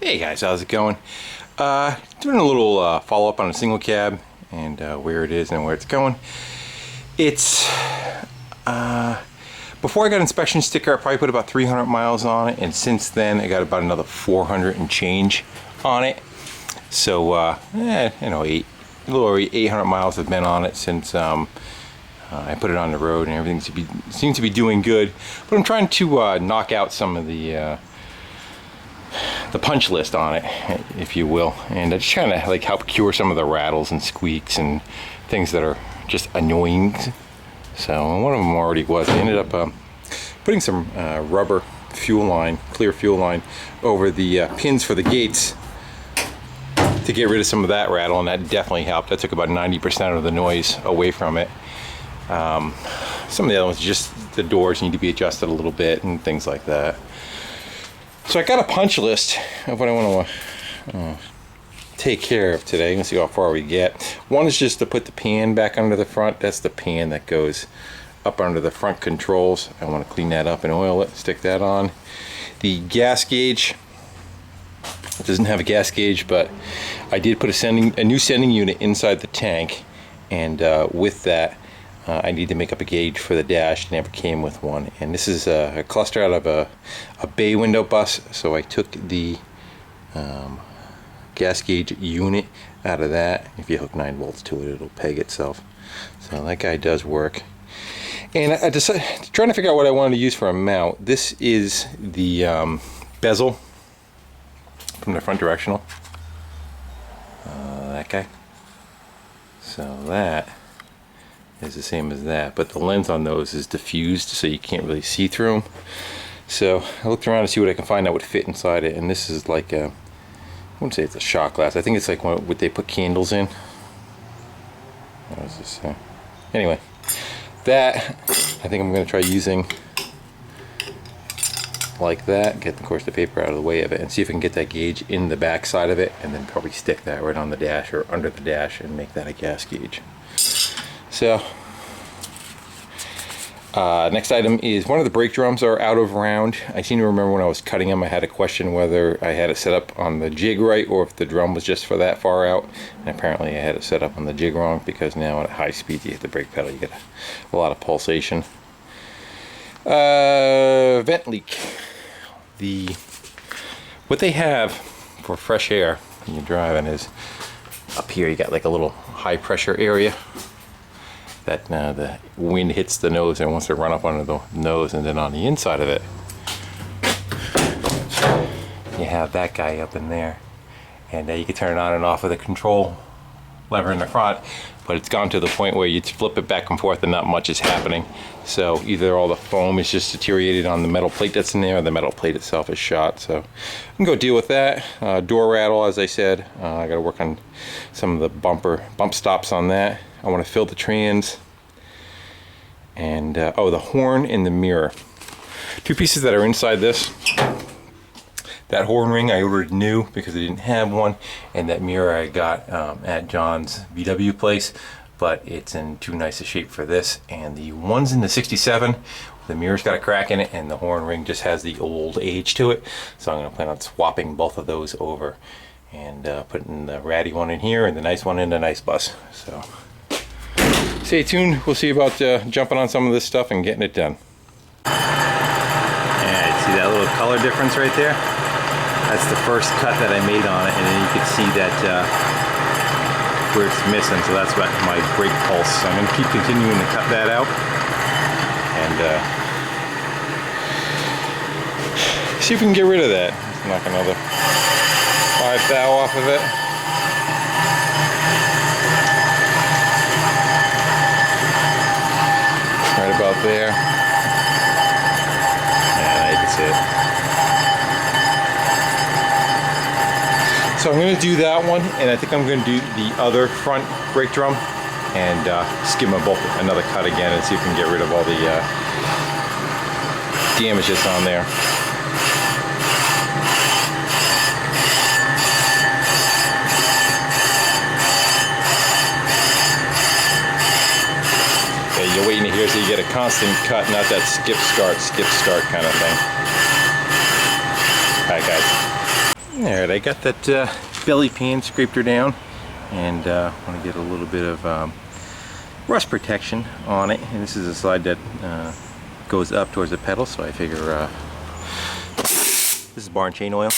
Hey guys, how's it going? Doing a little follow-up on a single cab and where it is and where it's going. It's before I got an inspection sticker, I probably put about 300 miles on it, and since then I got about another 400 and change on it. So a little over 800 miles have been on it since I put it on the road, and everything seems to be doing good. But I'm trying to knock out some of the punch list on it, if you will, and just trying to like help cure some of the rattles and squeaks and things that are just annoying. So one of them already was. I ended up putting some rubber fuel line, clear fuel line, over the pins for the gates to get rid of some of that rattle, and that definitely helped. That took about 90% of the noise away from it. Some of the other ones, just the doors need to be adjusted a little bit and things like that. So I got a punch list of what I want to take care of today. Let's see how far we get. One is just to put the pan back under the front. That's the pan that goes up under the front controls. I want to clean that up and oil it, stick that on. The gas gauge, it doesn't have a gas gauge, but I did put a new sending unit inside the tank, and with that I need to make up a gauge for the dash. It never came with one, and this is a cluster out of a bay window bus, so I took the gas gauge unit out of that. If you hook 9 volts to it, it'll peg itself. So that guy does work. And I decided, trying to figure out what I wanted to use for a mount. This is the bezel from the front directional. That guy. So that is the same as that, but the lens on those is diffused, so you can't really see through them. So I looked around to see what I can find that would fit inside it, and this is like a, I wouldn't say it's a shot glass. I think it's like what they put candles in. What does this say? Anyway, that I think I'm going to try using like that. Get, of course, the paper out of the way of it, and see if I can get that gauge in the back side of it, and then probably stick that right on the dash or under the dash and make that a gas gauge. So next item is one of the brake drums are out of round. I seem to remember when I was cutting them, I had a question whether I had it set up on the jig right or if the drum was just for that far out, and apparently I had it set up on the jig wrong, because now at high speed you hit the brake pedal, you get a lot of pulsation. Vent leak. What they have for fresh air when you're driving is up here you got like a little high pressure area that the wind hits the nose and wants to run up under the nose, and then on the inside of it you have that guy up in there, and you can turn it on and off with a control lever in the front, but it's gone to the point where you flip it back and forth and not much is happening. So either all the foam is just deteriorated on the metal plate that's in there, or the metal plate itself is shot. So I can go deal with that. Door rattle, as I said, I got to work on some of the bump stops on that. I want to fill the trans, and oh, the horn and the mirror. Two pieces that are inside this. That horn ring I ordered new because I didn't have one, and that mirror I got at John's VW place, but it's in too nice a shape for this. And the one's in the 67, the mirror's got a crack in it, and the horn ring just has the old age to it. So I'm going to plan on swapping both of those over and putting the ratty one in here and the nice one in the nice bus. So stay tuned. We'll see about jumping on some of this stuff and getting it done. Yeah, see that little color difference right there? That's the first cut that I made on it, and then you can see that where it's missing, so that's about my brake pulse. So I'm going to keep continuing to cut that out and see if we can get rid of that. Let's knock another 5 thou off of it. Right about there. Yeah, you can see it. So I'm going to do that one, and I think I'm going to do the other front brake drum and skim them both another cut again and see if we can get rid of all the damage that's on there. Okay, you're waiting to hear so you get a constant cut, not that skip start kind of thing. Alright guys. Alright, I got that belly pan, scraped her down, and want to get a little bit of rust protection on it. And this is a side that goes up towards the pedal, so I figure this is barn chain oil.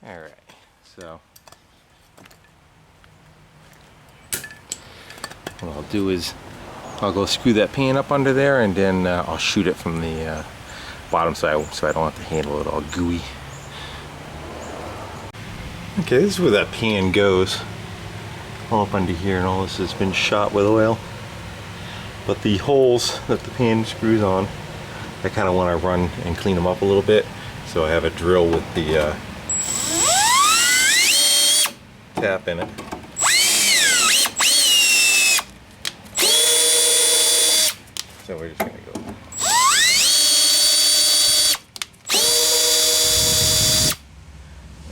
Alright, so what I'll do is I'll go screw that pan up under there, and then I'll shoot it from the bottom side so I don't have to handle it all gooey. Okay, this is where that pan goes, all up under here, and all this has been shot with oil. But the holes that the pan screws on, I kind of want to run and clean them up a little bit, so I have a drill with the tap in it. So we're just gonna go.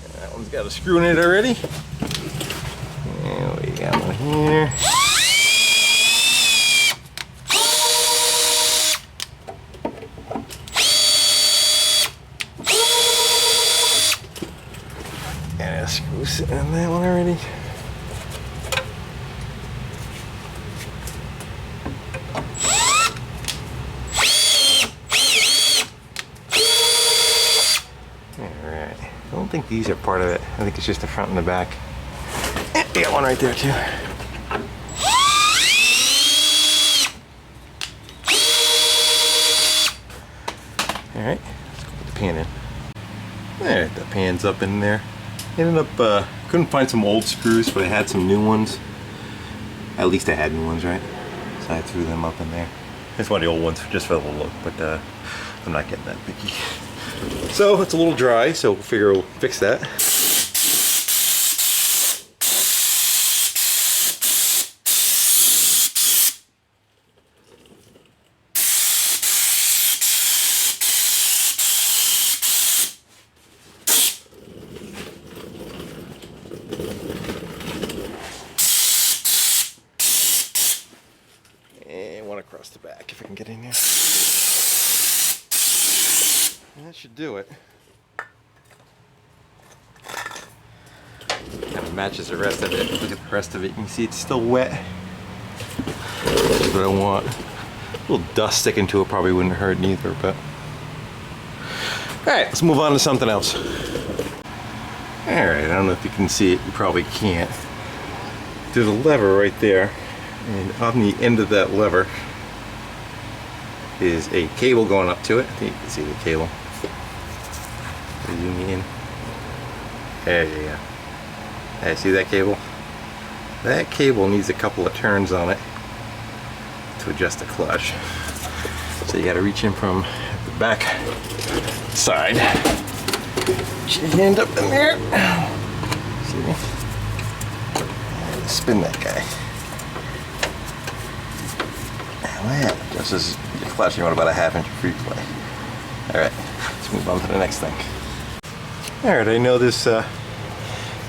And that one's got a screw in it already. And we got one here. And a screw sitting in that one already. Alright, I don't think these are part of it. I think it's just the front and the back. And we got one right there too. Alright, let's go put the pan in. There, the pan's up in there. Ended up, couldn't find some old screws, but I had some new ones. At least I had new ones, right? So I threw them up in there. It's one of the old ones, just for the look, but I'm not getting that picky. So it's a little dry, so we'll figure we'll fix that. And one across the back if I can get in there. And that should do it. Kind of matches the rest of it. Look at the rest of it. You can see it's still wet. That's what I want. A little dust sticking to it probably wouldn't hurt neither, but. Alright, let's move on to something else. Alright, I don't know if you can see it. You probably can't. There's a lever right there. And on the end of that lever is a cable going up to it. I think you can see the cable. Zoom in. There you go. Hey, see that cable? That cable needs a couple of turns on it to adjust the clutch. So you got to reach in from the back side. Get your hand up in there. See me? And spin that guy. Wow, just as your clutch, you want about a ½ inch of free play. Alright, let's move on to the next thing. Alright, I know this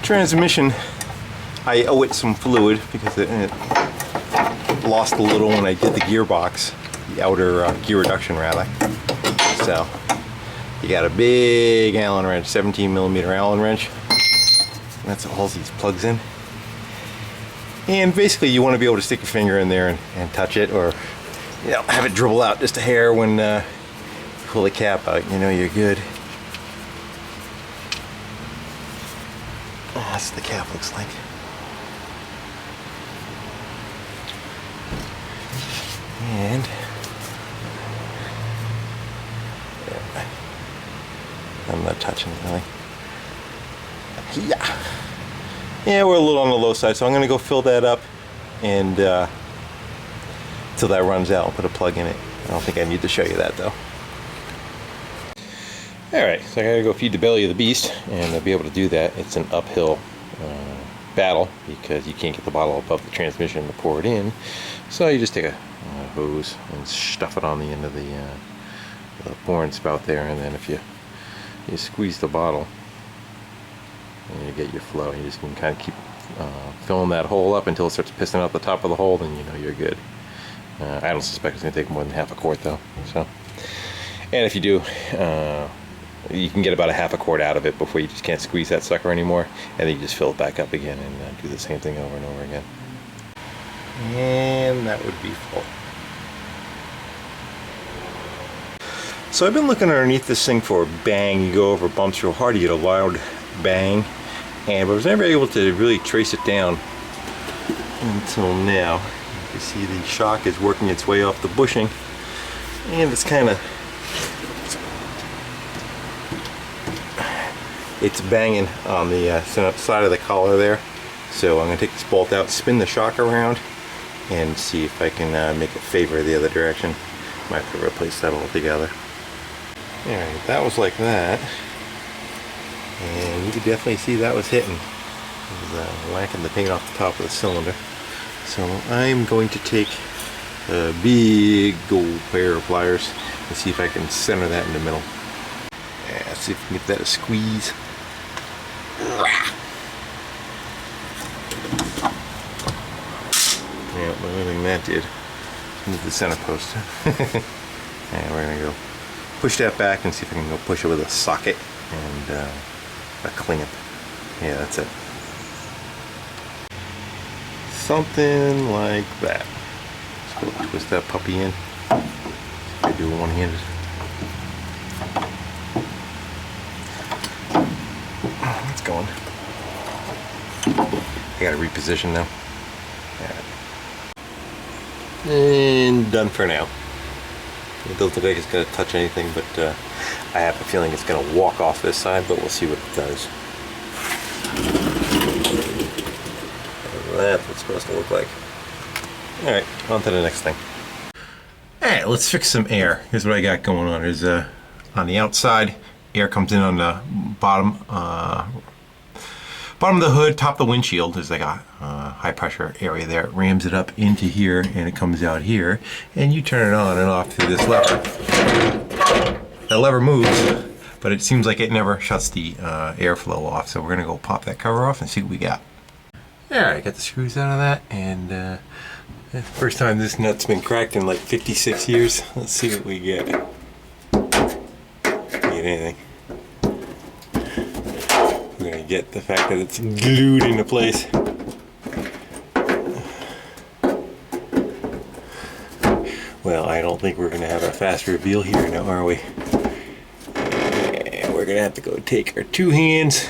transmission, I owe it some fluid because it lost a little when I did the gearbox, the outer gear reduction rather. So, you got a big Allen wrench, 17mm Allen wrench. That's all these plugs in. And basically you want to be able to stick your finger in there and touch it, or you know, have it dribble out just a hair when you pull the cap out. You know you're good. That's what the cap looks like. And yeah, I'm not touching it really. Yeah, we're a little on the low side, so I'm going to go fill that up and till that runs out, I'll put a plug in it. I don't think I need to show you that though. Alright, so I gotta go feed the belly of the beast, and to be able to do that, it's an uphill battle because you can't get the bottle above the transmission to pour it in. So you just take a hose and stuff it on the end of the boring spout there, and then if you squeeze the bottle and you get your flow, you just can kind of keep filling that hole up until it starts pissing out the top of the hole, then you know you're good. I don't suspect it's going to take more than half a quart though. So, and if you do, you can get about a half a quart out of it before you just can't squeeze that sucker anymore, and then you just fill it back up again and do the same thing over and over again. And that would be full. So I've been looking underneath this thing for a bang. You go over bumps real hard, you get a loud bang, but I was never able to really trace it down until now. You see the shock is working its way off the bushing, and it's kind of, it's banging on the side of the collar there. So I'm going to take this bolt out, spin the shock around, and see if I can make it favor the other direction. Might have to replace that altogether. Alright, that was like that. And you could definitely see that was hitting. It was whacking the paint off the top of the cylinder. So I'm going to take a big old pair of pliers and see if I can center that in the middle. Yeah, see if we can get that a squeeze. Yeah, the only thing that did was move the center post. And we're going to go push that back and see if I can go push it with a socket and a clamp. Yeah, that's it. Something like that. Just go twist that puppy in. I do it one-handed. It's going. I gotta reposition now. And done for now. It doesn't look like it's going to touch anything, but I have a feeling it's going to walk off this side, but we'll see what it does. That's what it's supposed to look like. Alright, on to the next thing. Alright, let's fix some air. Here's what I got going on. There's on the outside, air comes in on the bottom of the hood, top of the windshield. There's like a high pressure area there. It rams it up into here and it comes out here, and you turn it on and off through this lever. That lever moves, but it seems like it never shuts the airflow off, so we're gonna go pop that cover off and see what we got. Alright, got the screws out of that, and that's the first time this nut's been cracked in like 56 years. Let's see what we get. Get anything. We're gonna get the fact that it's glued into place. Well, I don't think we're gonna have a fast reveal here now, are we? And we're gonna have to go take our two hands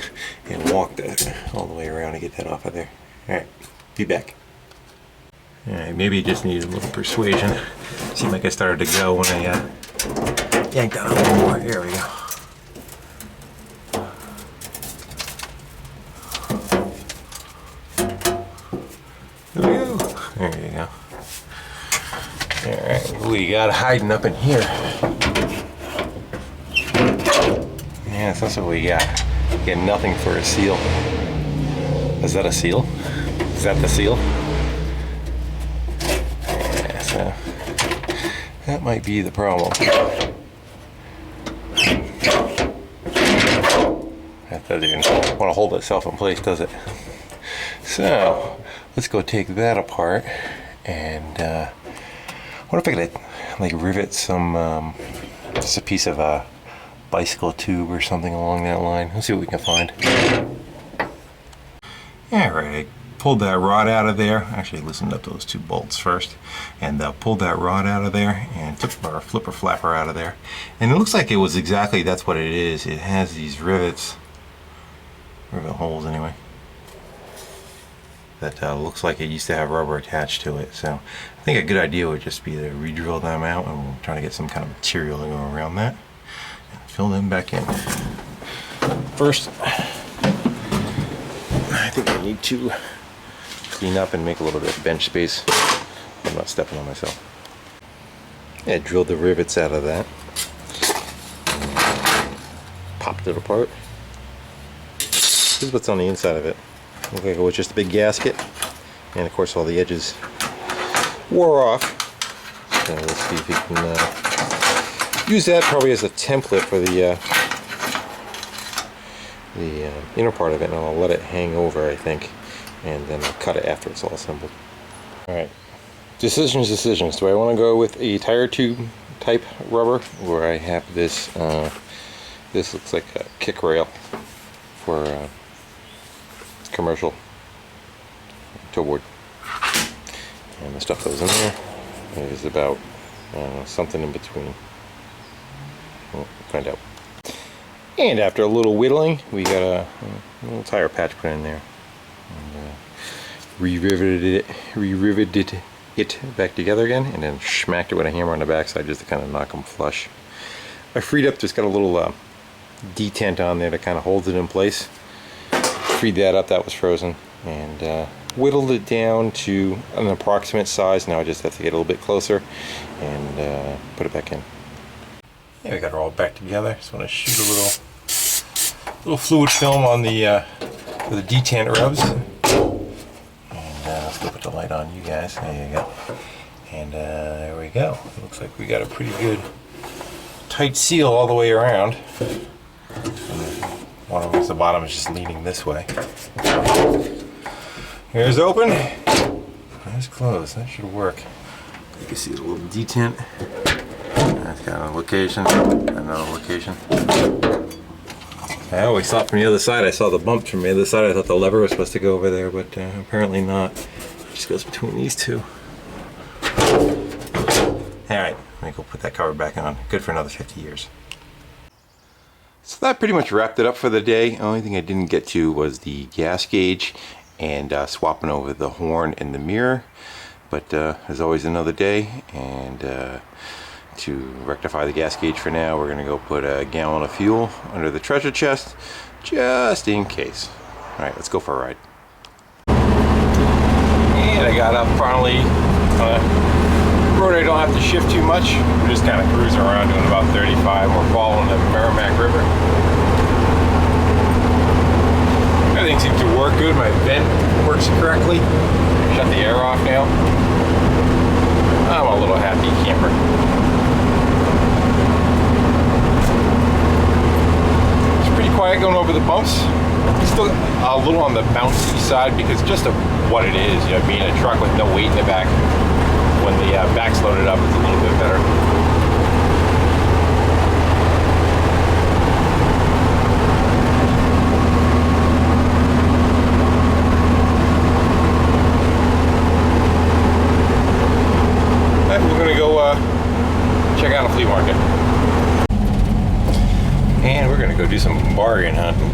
and walk that all the way around to get that off of there. Alright, be back. Alright, maybe it just needed a little persuasion. Seemed like I started to go when I yanked on a little more. Here we go. There you go. Alright, what we got hiding up in here? Yeah, that's what we got. Get nothing for a seal. Is that a seal? Is that the seal? Yeah, so that might be the problem. That doesn't even want to hold itself in place, does it? So let's go take that apart, and what if I could like rivet some just a piece of a bicycle tube or something along that line. Let's see what we can find. Alright, I pulled that rod out of there. Actually loosened up those two bolts first, and pulled that rod out of there and took our flipper flapper out of there, and it looks like it was exactly, that's what it is. It has these rivets, rivet holes anyway, that looks like it used to have rubber attached to it. So I think a good idea would just be to re-drill them out, and we'll try to get some kind of material to go around that and fill them back in. First, I think I need to clean up and make a little bit of bench space. I'm not stepping on myself. Yeah, drilled the rivets out of that. Popped it apart. This is what's on the inside of it. Looks like it was just a big gasket, and of course all the edges wore off. So let's see if we can use that probably as a template for the inner part of it, and I'll let it hang over, I think, and then I'll cut it after it's all assembled. Alright, decisions. Do I want to go with a tire tube type rubber, or I have this, this looks like a kick rail for commercial tow board. And the stuff goes in there. There's about something in between. We'll find out. And after a little whittling, we got a little tire patch put in there. And, re-riveted it back together again, and then smacked it with a hammer on the backside just to kind of knock them flush. I freed up, just got a little detent on there that kind of holds it in place. Freed that up, that was frozen, and whittled it down to an approximate size. Now I just have to get a little bit closer and put it back in. Yeah, we got it all back together. Just want to shoot a little fluid film on the where the detent rubs. Let's go put the light on you guys. There you go. And there we go. It looks like we got a pretty good tight seal all the way around. One of us, the bottom is just leaning this way. Here's open. There's closed. That should work. You can see the little detent. That's got a location. Another location. I always thought from the other side, I saw the bump from the other side. I thought the lever was supposed to go over there, but apparently not. It just goes between these two. Alright, let me go put that cover back on. Good for another 50 years. So that pretty much wrapped it up for the day. The only thing I didn't get to was the gas gauge and swapping over the horn and the mirror. But there's always another day, and to rectify the gas gauge for now, we're going to go put a gallon of fuel under the treasure chest, just in case. Alright, let's go for a ride. And I got up finally on a road I don't have to shift too much. We're just kind of cruising around doing about 35. We're following the Merrimack River. Everything seems to work good. My vent works correctly. Shut the air off now. I'm a little happy camper. Quiet going over the bumps. Still a little on the bouncy side because just of what it is, you know, being a truck with no weight in the back. When the back's loaded up, it's a little bit better. Right, we're gonna go check out a flea market. And we're gonna go do some bargain hunting.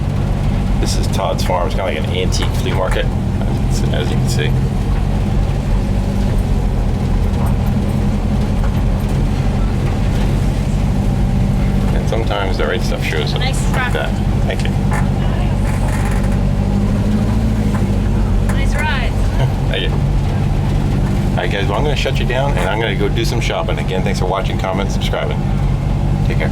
This is Todd's Farm. It's kind of like an antique flea market, as you can see. And sometimes the right stuff shows up. Nice like that. Thank you. Nice ride. Thank you. Alright guys, well I'm gonna shut you down and I'm gonna go do some shopping. Again, thanks for watching, commenting, subscribing. Take care.